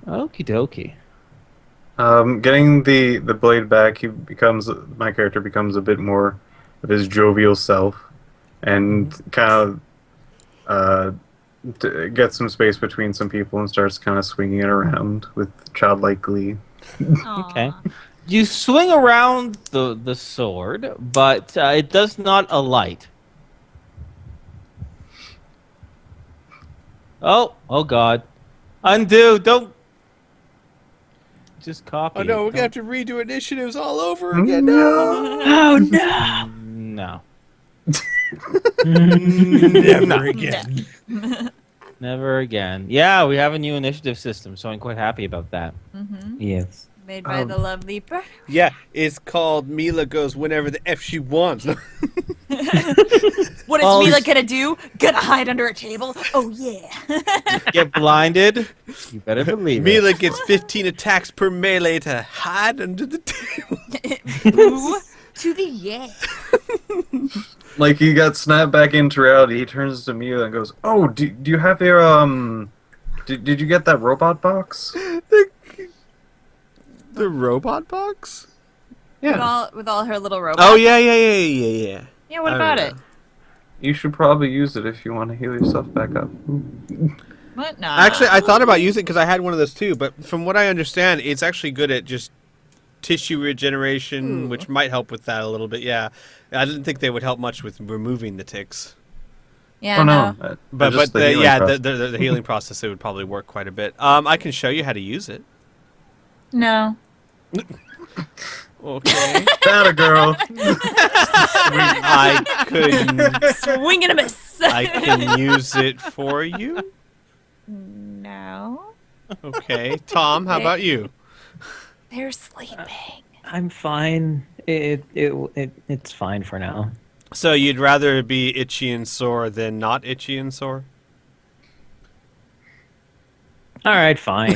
Okie dokie. Getting the blade back, my character becomes a bit more of his jovial self, and kind of gets some space between some people and starts kind of swinging it around with childlike glee. Okay. Aw. You swing around the sword, but it does not alight. Oh God! Undo! Don't just copy Oh no, it. we're gonna have Don't- to redo initiatives all over again. No. Oh no! No. Never again. Never again. Yeah, we have a new initiative system, so I'm quite happy about that. Yes. Made by the lovely Bert. Yeah, it's called Mila Goes Whenever the F She Wants. What is Oh, Mila s- gonna do? Gonna hide under a table? Oh yeah. Get blinded? You better believe it. Mila gets 15 attacks per melee to hide under the table. Ooh, to the yeah. Like he got snapped back into reality. He turns to Mia and goes, "Oh, do you have your Did you get that robot box?" The robot box? With all her little robots. Oh, yeah. Yeah, what I about remember. it? You should probably use it if you want to heal yourself back up. What? No. Actually, I thought about using it because I had one of those too, but from what I understand, it's actually good at just tissue regeneration, which might help with that a little bit, yeah. I didn't think they would help much with removing the ticks. Yeah, Oh no. no, But just the healing process. the healing process, it would probably work quite a bit. I can show you how to use it. No. Okay. That a girl. I could Swing and a miss. I can use it for you. No. Okay. Tom, how about you? They're sleeping. I'm fine. It's fine for now. So you'd rather be itchy and sore than not itchy and sore? All right, fine.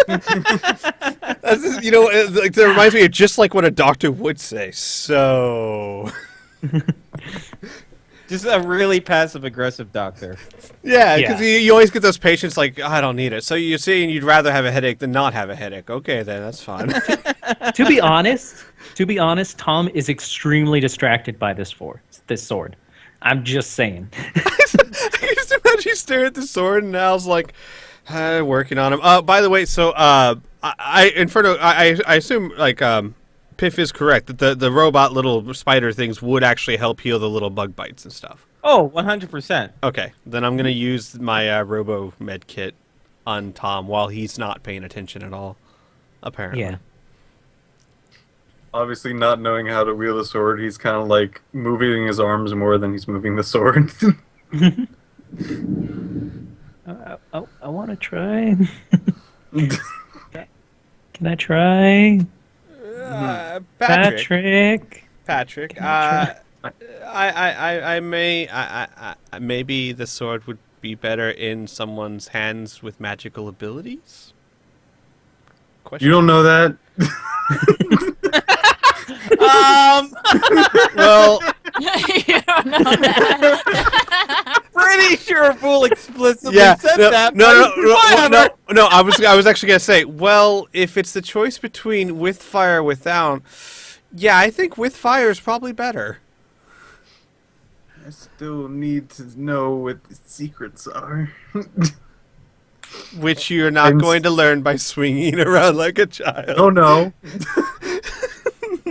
That's just, like, that reminds me of just like what a doctor would say. So, Just a really passive-aggressive doctor. yeah, because Yeah. you always get those patients like, I don't need it. So you're saying you'd rather have a headache than not have a headache. Okay, then that's fine. to be honest, Tom is extremely distracted by this sword. I'm just saying. I just imagine you stare at the sword and Al's like, working on him. By the way, so Inferno, I assume like Piff is correct that the robot little spider things would actually help heal the little bug bites and stuff. Oh, 100%. Okay, then I'm gonna use my Robo Med Kit on Tom while he's not paying attention at all. Apparently. Yeah. Obviously, not knowing how to wield a sword, he's kind of like moving his arms more than he's moving the sword. I want to try. Can I try? Patrick. Patrick. Maybe the sword would be better in someone's hands with magical abilities. Question. You don't know that? Well, You don't know that. Pretty sure Fool explicitly yeah, said no, that. no, but no, whatever. no. I was actually gonna say, well, if it's the choice between with fire or without, yeah, I think with fire is probably better. I still need to know what the secrets are. Which you're not I'm going to learn by swinging around like a child. Oh no.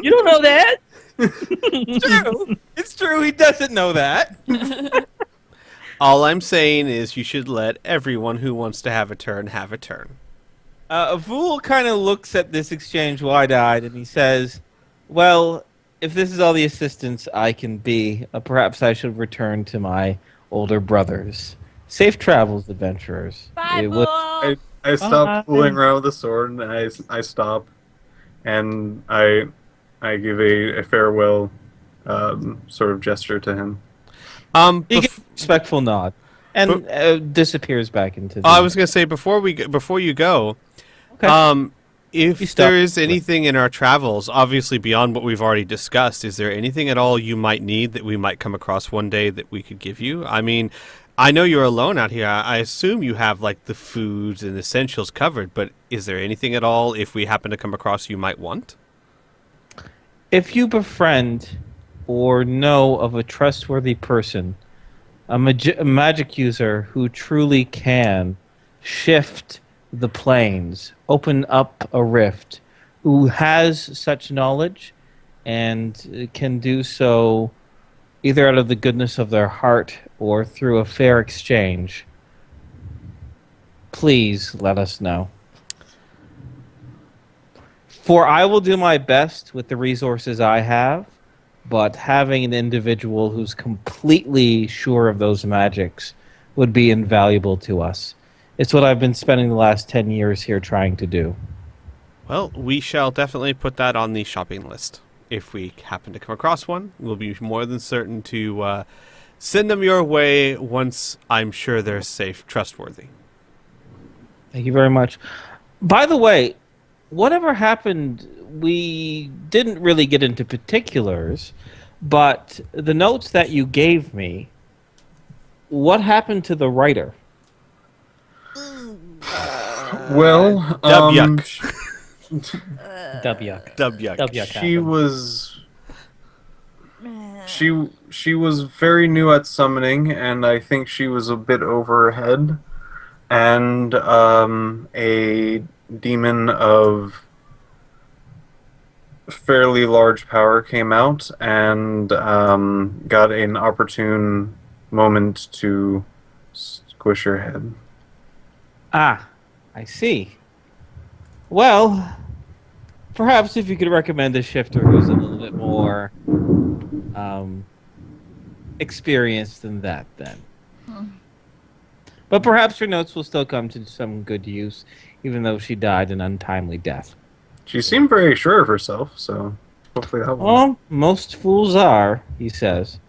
You don't know that? True. It's true. He doesn't know that. All I'm saying is you should let everyone who wants to have a turn have a turn. Fool kind of looks at this exchange wide-eyed and he says, well, if this is all the assistance I can be, perhaps I should return to my older brothers. Safe travels, adventurers. Bye, It was- Fool. I stop fooling around with the sword, and I stop, and I give a farewell sort of gesture to him. He gives a respectful nod and disappears back into the... I was gonna say before you go, Okay. if You stop. there is anything in our travels, obviously beyond what we've already discussed, is there anything at all you might need that we might come across one day that we could give you? I mean, I know you're alone out here. I assume you have like the foods and essentials covered, but is there anything at all if we happen to come across you might want? If you befriend or know of a trustworthy person, a magic user who truly can shift the planes, open up a rift, who has such knowledge and can do so either out of the goodness of their heart or through a fair exchange, please let us know. For I will do my best with the resources I have, but having an individual who's completely sure of those magics would be invaluable to us. It's what I've been spending the last 10 years here trying to do. Well, we shall definitely put that on the shopping list. If we happen to come across one, we'll be more than certain to send them your way once I'm sure they're safe, trustworthy. Thank you very much. By the way, whatever happened, we didn't really get into particulars, but the notes that you gave me, what happened to the writer? Well, Dub yuck. Dub yuck. Dub yuck. Dub yuck she happened. was she was very new at summoning, and I think she was a bit over her head. And a demon of fairly large power came out and got an opportune moment to squish her head. Ah, I see. Well, perhaps if you could recommend a shifter who's a little bit more experienced than that, then. But perhaps her notes will still come to some good use, even though she died an untimely death. She seemed very sure of herself, so hopefully that will. Well, most fools are, he says.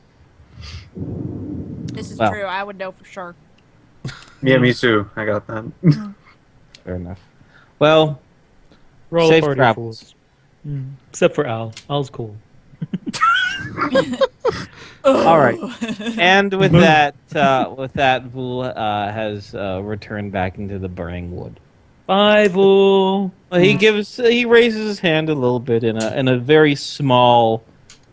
This is Well. true. I would know for sure. Yeah, me too. I got that. Fair enough. Well, Roll safe party travels. fools. Except for Al. Al's cool. All right. And with that, Vul has returned back into the burning wood. Bye, Vul. Well, he raises his hand a little bit in a very small,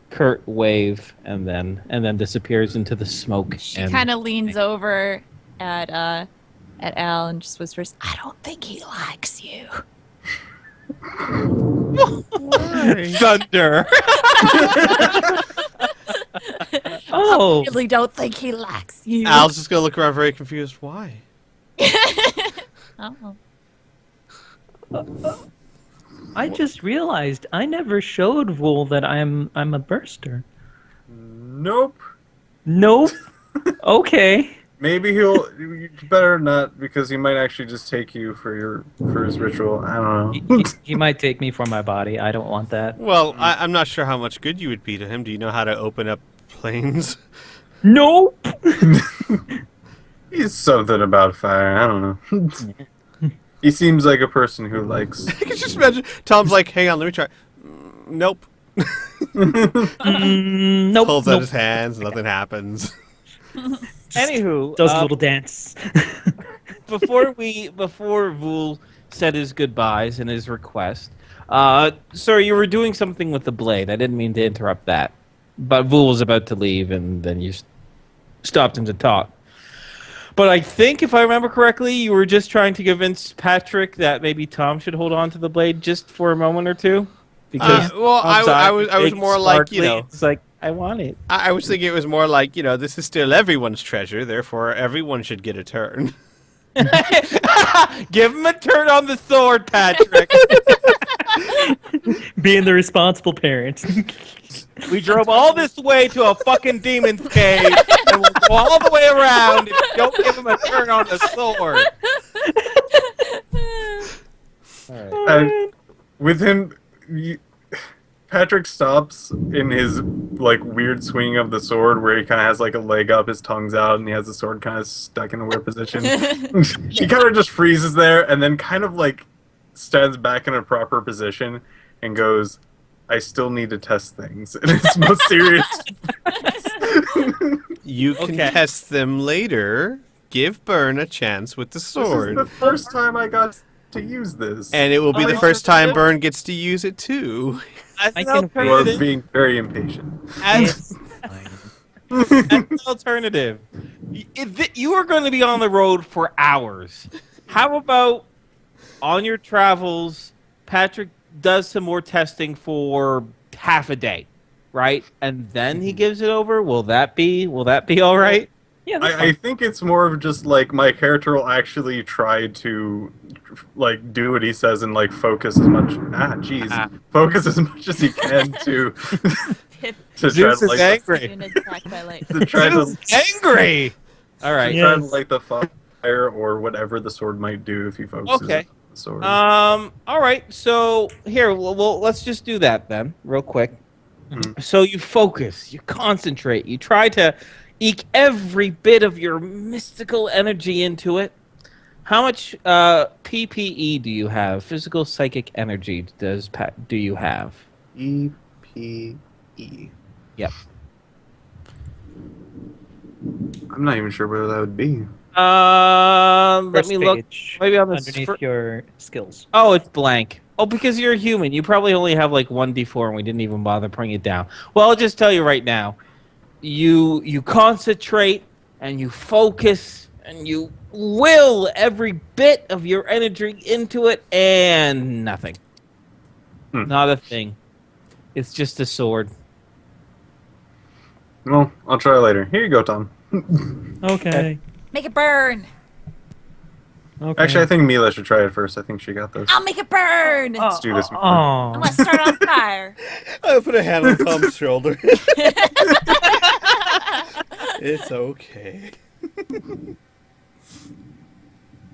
curt wave, and then disappears into the smoke. She kind of leans over at Al and just whispers, "I don't think he likes you." thunder. Oh, I really don't think he likes you. Al's just gonna look around very confused. Why? Oh. I just realized I never showed Vul that I'm a burster. Nope. Nope. Okay. Maybe he'll. You better not, because he might actually just take you for his ritual. I don't know. He might take me for my body. I don't want that. Well, I'm not sure how much good you would be to him. Do you know how to open up planes? Nope. He's something about fire. I don't know. He seems like a person who likes. I can just imagine Tom's like, "Hang on, let me try." Nope. Nope. Pulls out Nope. his hands. Nothing happens. Anywho, Does a little dance. before Vul said his goodbyes and his request, sir, you were doing something with the blade. I didn't mean to interrupt that, but Vul was about to leave, and then you stopped him to talk. But I think, if I remember correctly, you were just trying to convince Patrick that maybe Tom should hold on to the blade just for a moment or two. Because Well, Tom's I eye was big, more like, you sparkly. know, It's like, I want it. I was thinking it was more like, you know, this is still everyone's treasure, therefore everyone should get a turn. Give him a turn on the sword, Patrick. Being the responsible parent. We drove all this way to a fucking demon's cave, and we'll go all the way around if you don't give him a turn on the sword. All right. With him, Patrick stops in his like weird swinging of the sword, where he kind of has like a leg up, his tongue's out, and he has the sword kind of stuck in a weird position. He kind of just freezes there, and then kind of like stands back in a proper position and goes, "I still need to test things," in his most serious. You can Okay. test them later. Give Burn a chance with the This is sword. the first time I got to use this. And it will be Oh, the yeah. first time Burn gets to use it too. As I an can You are alternative, being very impatient. as, as an alternative, you are going to be on the road for hours. How about on your travels, Patrick does some more testing for half a day, right? And then he gives it over. Will that be all right? Yeah, that's I fine. think it's more of just like my character will actually try to like do what he says and like focus as much focus as much as he can to to try Zeus to is like angry. Being attacked by light. to try to Zeus is angry. All right. Yeah. try to Yes. light the fire or whatever the sword might do if he focuses Okay. on the sword. All right. So here, well, let's just do that then, real quick. Mhm. So you focus, you concentrate, you try to eke every bit of your mystical energy into it. How much PPE do you have? Physical psychic energy do you have? EPE. Yep. I'm not even sure where that would be. Let First me look. page, Maybe on the underneath your skills. Oh, it's blank. Oh, because you're a human. You probably only have like 1d4 and we didn't even bother putting it down. Well, I'll just tell you right now. You concentrate and you focus and you will every bit of your energy into it and nothing. Not a thing. It's just a sword. Well, I'll try later. Here you go, Tom. Okay. Make it burn. Okay. Actually, I think Mila should try it first. I think she got this. I'll make it burn. Let's do this. Oh. I'm gonna start on fire. I put a hand on Tom's shoulder. It's okay.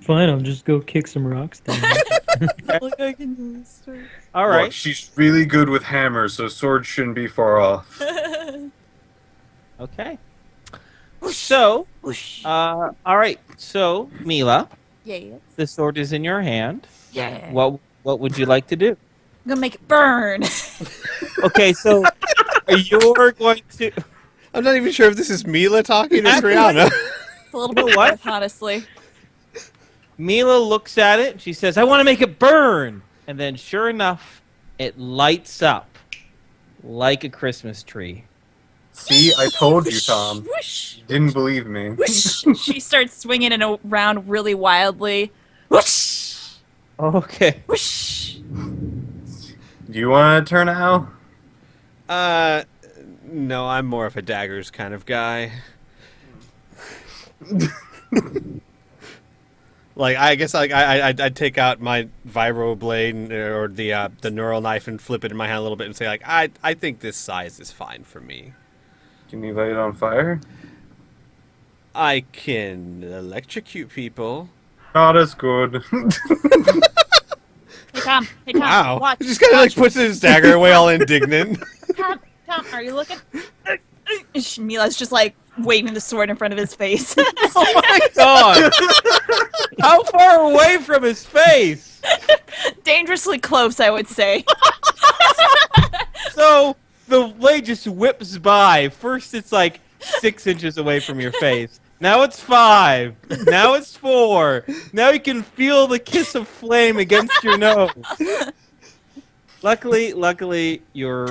Fine, I'll just go kick some rocks then. Like I can do this. All Look, right. she's really good with hammers, so swords shouldn't be far off. Okay. So, all right. So, Mila, Yes. the sword is in your hand. Yeah. What would you like to do? I'm gonna make it burn. Okay, so you're going to. I'm not even sure if this is Mila talking or Brianna. It's a little You bit know what? both, honestly. Mila looks at it. She says, "I want to make it burn," and then, sure enough, it lights up like a Christmas tree. See, I told you, Tom. Whoosh, Didn't believe me. whoosh. She starts swinging it around really wildly. Whoosh, Okay. whoosh. Do you want to turn Al? No, I'm more of a daggers kind of guy. Like, I guess like I'd take out my vibro blade or the neural knife and flip it in my hand a little bit and say like I think this size is fine for me. Can you light it on fire? I can electrocute people. Not as good. Hey Tom, Wow! watch. He just kind of like puts his dagger away, all indignant. Tom, are you looking? Mila's just like waving the sword in front of his face. Oh my god! How far away from his face? Dangerously close, I would say. So the blade just whips by. First, it's like 6 inches away from your face. Now it's 5. Now it's 4. Now you can feel the kiss of flame against your nose. Luckily, you're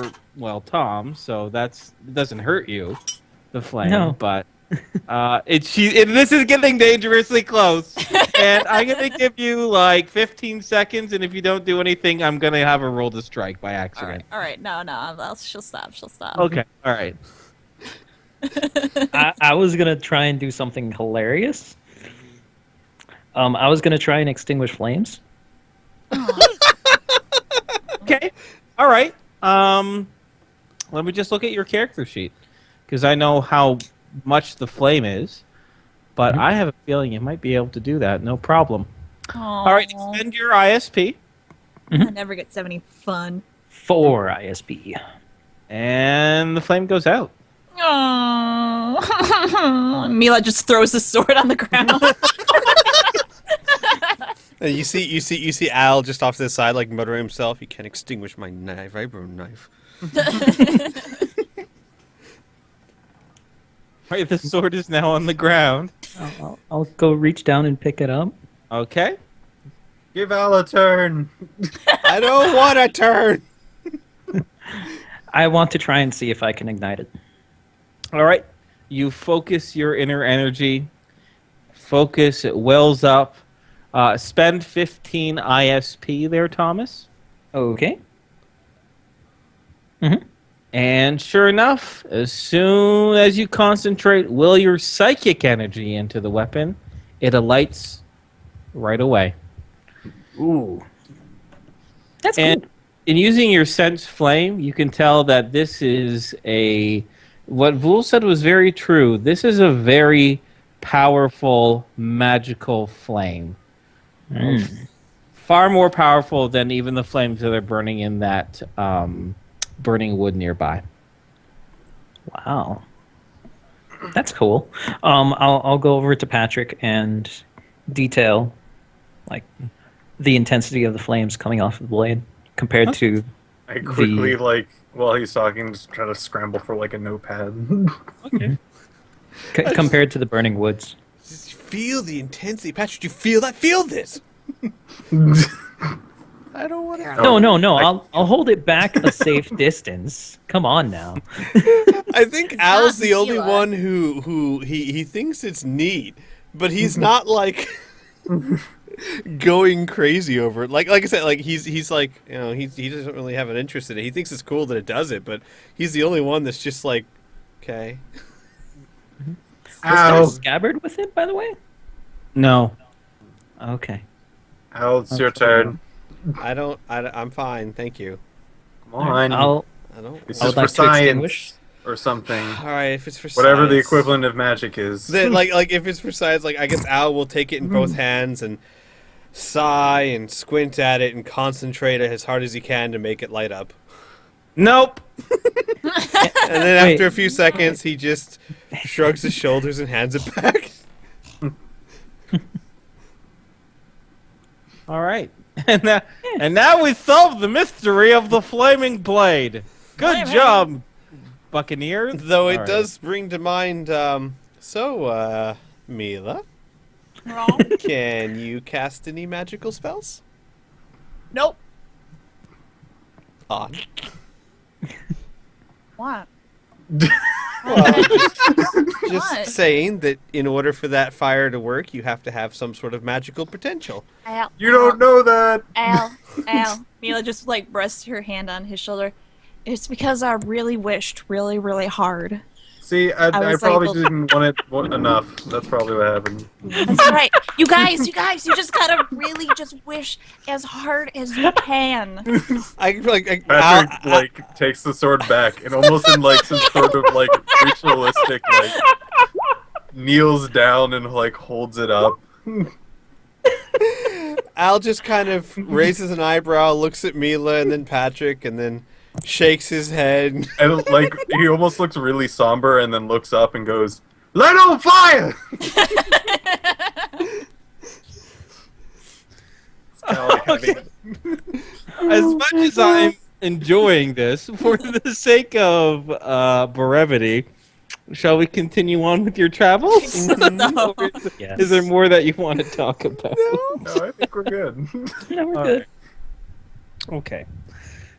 Tom, so it doesn't hurt you, the flame. No. But this is getting dangerously close, and I'm gonna give you like 15 seconds, and if you don't do anything, I'm gonna have a roll to strike by accident. All right. No. She'll stop. Okay. All right. I was gonna try and do something hilarious. I was gonna try and extinguish flames. Okay. All right. Let me just look at your character sheet because I know how much the flame is, but I have a feeling you might be able to do that. No problem. All right. Expend your ISP, I never get 70 fun. 4 ISB. and the flame goes out. Oh. Mila just throws the sword on the ground. And you see Al just off to the side, like muttering himself. "You can't extinguish my vibro knife." Right, the sword is now on the ground. I'll go reach down and pick it up. Okay. Give Al a turn. I don't want to turn. I want to try and see if I can ignite it. All right. You focus your inner energy. Focus. It wells up. Spend 15 ISP there, Thomas. Okay. And sure enough, as soon as you concentrate, will your psychic energy into the weapon, it alights right away. Ooh. That's And cool. in using your sense flame, you can tell that this is what Vul said was very true. This is a very powerful, magical flame. Far more powerful than even the flames that are burning in that burning wood nearby. Wow. That's cool. I'll go over to Patrick and detail like the intensity of the flames coming off of the blade compared to I quickly, like, while he's talking, just try to scramble for, like, a notepad. Okay. compared to the burning woods. Just feel the intensity. Patrick, you feel that? Feel this. I don't want to. No. I'll hold it back a safe distance. Come on now. I think Al's the only Mila. one who he thinks it's neat, but he's not like going crazy over it. Like I said, like he's like, you know, he doesn't really have an interest in it. He thinks it's cool that it does it, but he's the only one that's just like, okay. Was there a Ow. scabbard with it, by the way? No. Okay. Al, it's your turn. I'm fine, thank you. Come on. I'll I don't. This I is would for like to science extinguish. or something. All right, if it's for Whatever the science. equivalent of magic is. Then, like if it's for science, like I guess Al will take it in both hands and sigh and squint at it and concentrate as hard as he can to make it light up. Nope. And then Wait. after a few seconds, he just shrugs his shoulders and hands it back. All right. And now we solved the mystery of the flaming blade. Good Flaming. job, Buccaneers. Though it All right. does bring to mind, Mila, Wrong. can you cast any magical spells? Nope. Odd. What? Well, just What? saying that in order for that fire to work, you have to have some sort of magical potential. Al. You don't know that. Al. Mila just like rests her hand on his shoulder. It's because I really wished really, really hard. See, I was probably able- didn't want enough. That's probably what happened. That's right. You guys, you just gotta really just wish as hard as you can. Patrick, Al, like, takes the sword back and almost in, like, some sort of, like, ritualistic, like, kneels down and, like, holds it up. Al just kind of raises an eyebrow, looks at Mila and then Patrick, and then shakes his head. And, like, he almost looks really somber and then looks up and goes, "Light on fire!" It's kind of like having... As much as I'm enjoying this, for the sake of brevity, shall we continue on with your travels? No. Or Yes. is there more that you want to talk about? No, I think we're good. No, we're All good. right. Okay.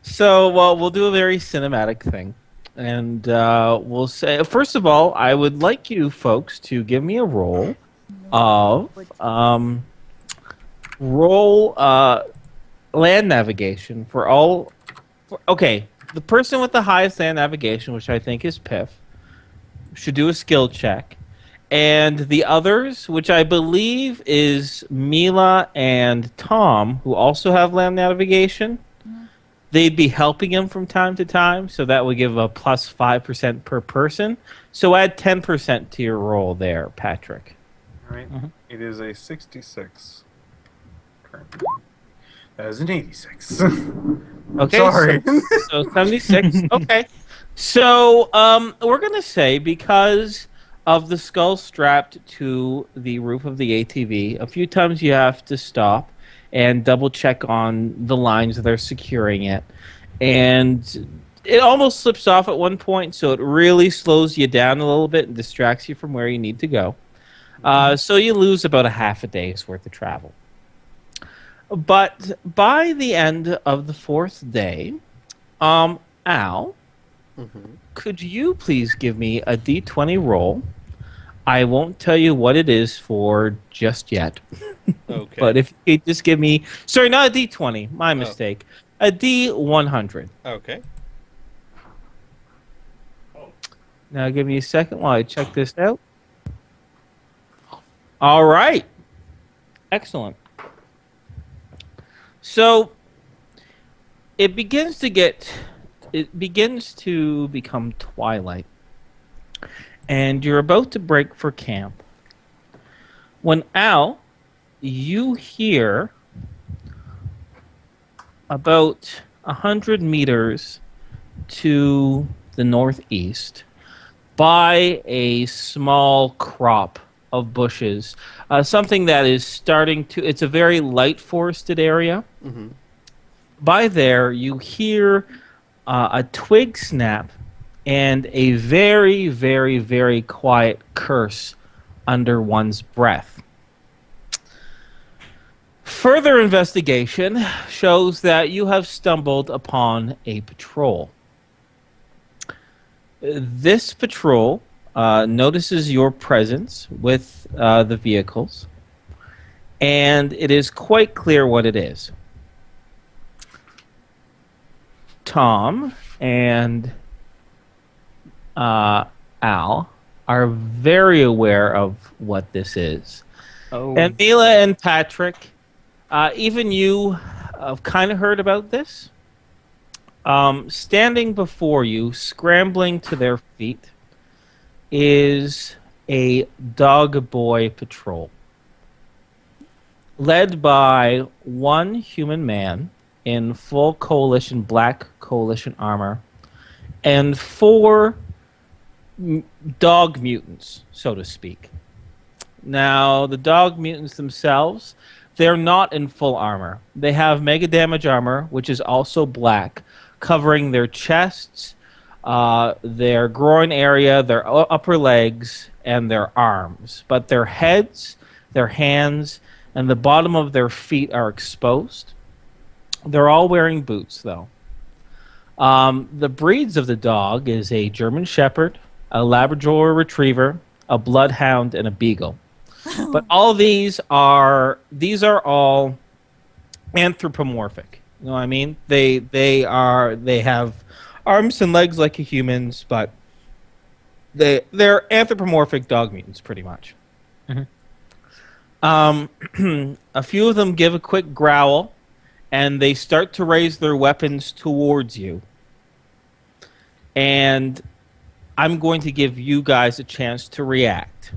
So, well, we'll do a very cinematic thing. And we'll say, first of all, I would like you folks to give me a roll of land navigation for all. Okay, the person with the highest land navigation, which I think is Piff, should do a skill check. And the others, which I believe is Mila and Tom, who also have land navigation, they'd be helping him from time to time, so that would give a plus 5% per person. So add 10% to your roll there, Patrick. Right. It is a 66. Currently. That is an 86. Okay, Sorry. So 76. Okay. So we're going to say, because of the skull strapped to the roof of the ATV, a few times you have to stop and double check on the lines that are securing it. And it almost slips off at one point, so it really slows you down a little bit and distracts you from where you need to go. So you lose about a half a day's worth of travel. But by the end of the fourth day, Al, could you please give me a D20 roll? I won't tell you what it is for just yet. Okay. But if you could just give me... Sorry, not a D20. My mistake. A D100. Okay. Now give me a second while I check this out. All right. Excellent. So it begins to become twilight. And you're about to break for camp. When Al, you hear about 100 meters to the northeast by a small crop of bushes, something that is starting to, it's a very light forested area. By there, you hear a twig snap and a very, very, very quiet curse under one's breath. Further investigation shows that you have stumbled upon a patrol. This patrol notices your presence with the vehicles, and it is quite clear what it is. Tom and Al are very aware of what this is. Oh, And Mila and Patrick, even you have kind of heard about this. Standing before you, scrambling to their feet, is a dog boy patrol. Led by one human man in full coalition, black coalition armor, and four dog mutants, so to speak. Now, the dog mutants themselves, they're not in full armor. They have mega damage armor, which is also black, covering their chests, their groin area, their upper legs, and their arms. But their heads, their hands, and the bottom of their feet are exposed. They're all wearing boots, though. The breeds of the dog is a German Shepherd, a Labrador Retriever, a Bloodhound, and a Beagle. But all these are all anthropomorphic. You know what I mean? They have arms and legs like a human's, but they're anthropomorphic dog mutants, pretty much. A few of them give a quick growl, and they start to raise their weapons towards you. And I'm going to give you guys a chance to react.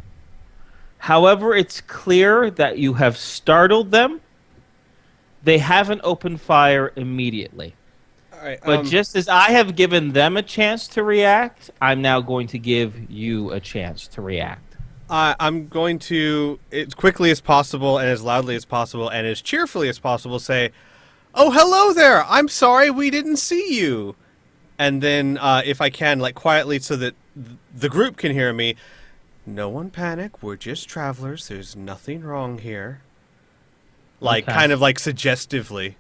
However, it's clear that you have startled them. They haven't opened fire immediately. All right. But just as I have given them a chance to react, I'm now going to give you a chance to react. I'm going to, as quickly as possible and as loudly as possible and as cheerfully as possible, say, "Oh, hello there! I'm sorry we didn't see you." And then, if I can, like quietly so that the group can hear me, "No one panic. We're just travelers. There's nothing wrong here." Like, Okay. kind of like suggestively.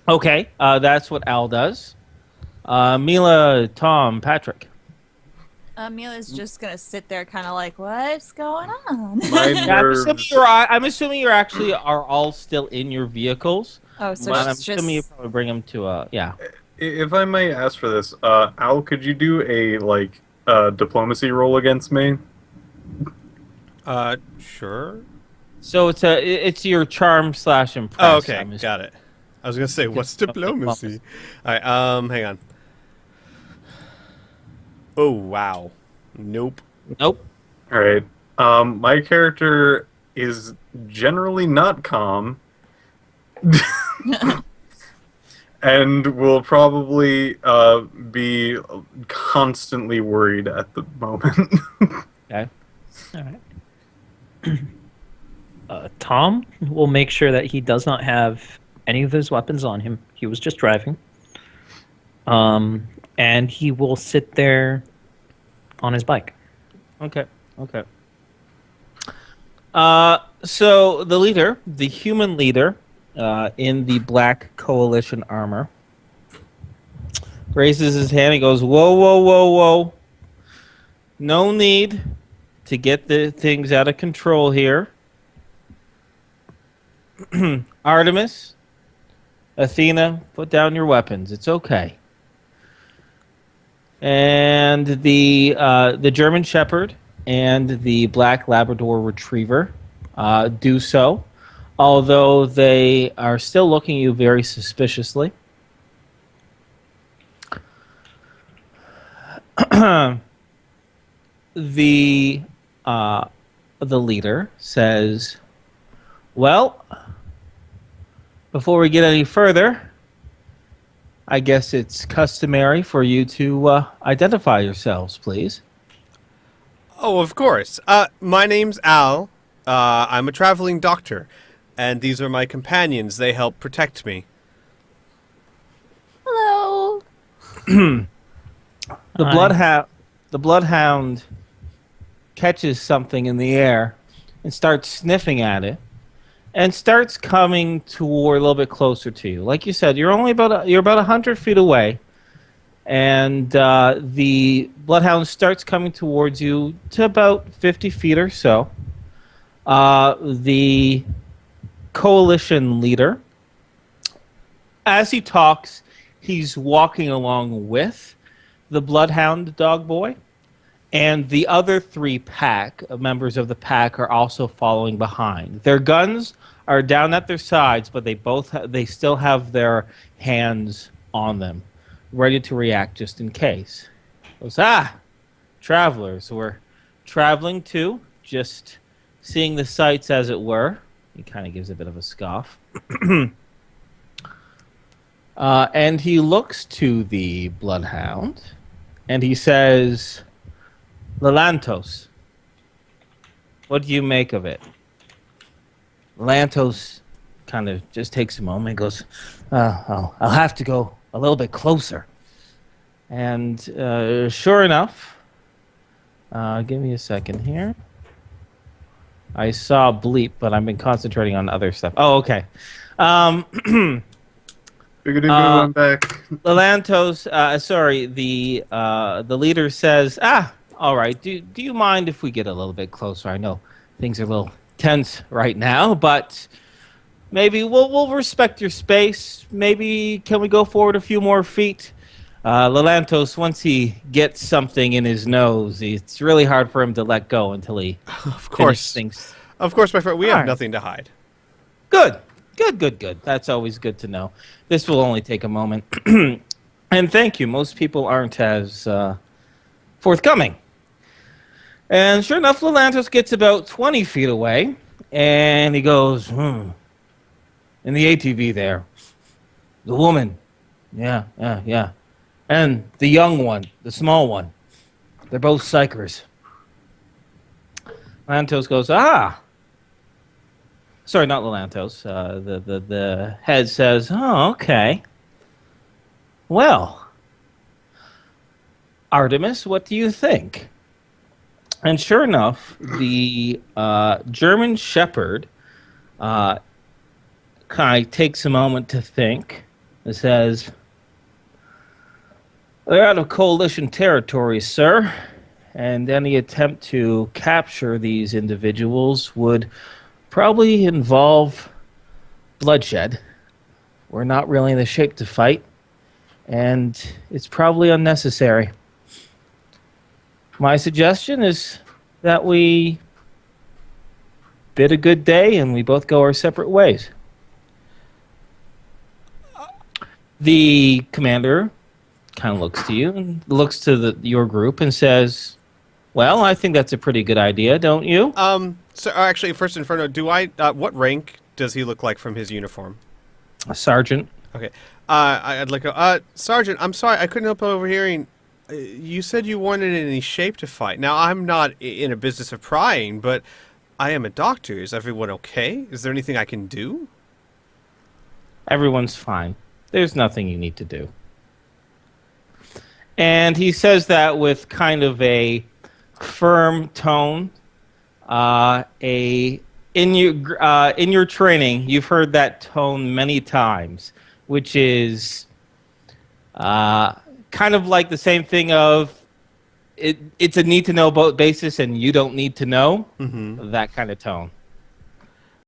Okay, that's what Al does. Mila, Tom, Patrick. Amelia's just gonna sit there, kind of like, "What's going on?" My Yeah, nerves. I'm assuming you're actually are all still in your vehicles. Oh, so And I'm she's assuming you just. probably bring them to yeah. If I may ask for this, Al, could you do a diplomacy roll against me? Sure. So it's your charm / impress. Oh, okay, I'm got it. I was gonna say, what's diplomacy? All right, hang on. Oh wow, nope. Nope. All right. My character is generally not calm, and will probably be constantly worried at the moment. Okay. all right. Tom will make sure that he does not have any of his weapons on him. He was just driving. And he will sit there on his bike. Okay. Okay. So the leader, the human leader, in the black coalition armor, raises his hand and goes, "Whoa, whoa, whoa, whoa! No need to get the things out of control here. Artemis, Athena, put down your weapons. It's okay." And the German Shepherd and the Black Labrador Retriever do so, although they are still looking at you very suspiciously. the the leader says, "Well, before we get any further, I guess it's customary for you to identify yourselves, please." Oh, of course. My name's Al. I'm a traveling doctor, and these are my companions. They help protect me. Hello. The Hi. bloodhound catches something in the air and starts sniffing at it, and starts coming toward a little bit closer to you. Like you said, you're about 100 feet away, and the bloodhound starts coming towards you to about 50 feet or so. The coalition leader, as he talks, he's walking along with the bloodhound dog boy, and the other three members of the pack are also following behind. Their guns are down at their sides, but they still have their hands on them, ready to react just in case. Goes, travelers, we're traveling too, just seeing the sights as it were. He kind of gives a bit of a scoff. And he looks to the bloodhound, and he says, "Lelantos, what do you make of it?" Lelantos kind of just takes a moment and goes, I'll have to go a little bit closer." And sure enough, give me a second here. I saw bleep, but I've been concentrating on other stuff. Oh, okay. I'm back. Lelantos, sorry, the leader says, all right, do you mind if we get a little bit closer? I know things are a little tense right now, but maybe we'll respect your space. Maybe can we go forward a few more feet? Lelantos, once he gets something in his nose, it's really hard for him to let go until he Of course. thinks. Of course, my friend. We have Alright. nothing to hide. Good. That's always good to know. This will only take a moment. And thank you. Most people aren't as forthcoming. And sure enough, Lelantos gets about 20 feet away, and he goes, In the ATV there, the woman. Yeah. And the young one, the small one. They're both psychers. Lelantos goes, Sorry, not Lelantos. The head says, "Oh, okay. Well, Artemis, what do you think?" And sure enough, the German Shepherd kind of takes a moment to think. It says, "They're out of coalition territory, sir, and any attempt to capture these individuals would probably involve bloodshed. We're not really in the shape to fight, and it's probably unnecessary. My suggestion is that we bid a good day and we both go our separate ways." The commander kind of looks to you and looks to your group and says, "Well, I think that's a pretty good idea, don't you?" So actually, first Inferno, what rank does he look like from his uniform? A sergeant. Okay. I'd like to... Sergeant, I'm sorry, I couldn't help overhearing. You said you weren't in any shape to fight. Now, I'm not in a business of prying, but I am a doctor. Is everyone okay? Is there anything I can do? Everyone's fine. There's nothing you need to do. And he says that with kind of a firm tone. In your training, you've heard that tone many times, which is kind of like the same thing of it's a need to know basis, and you don't need to know, that kind of tone.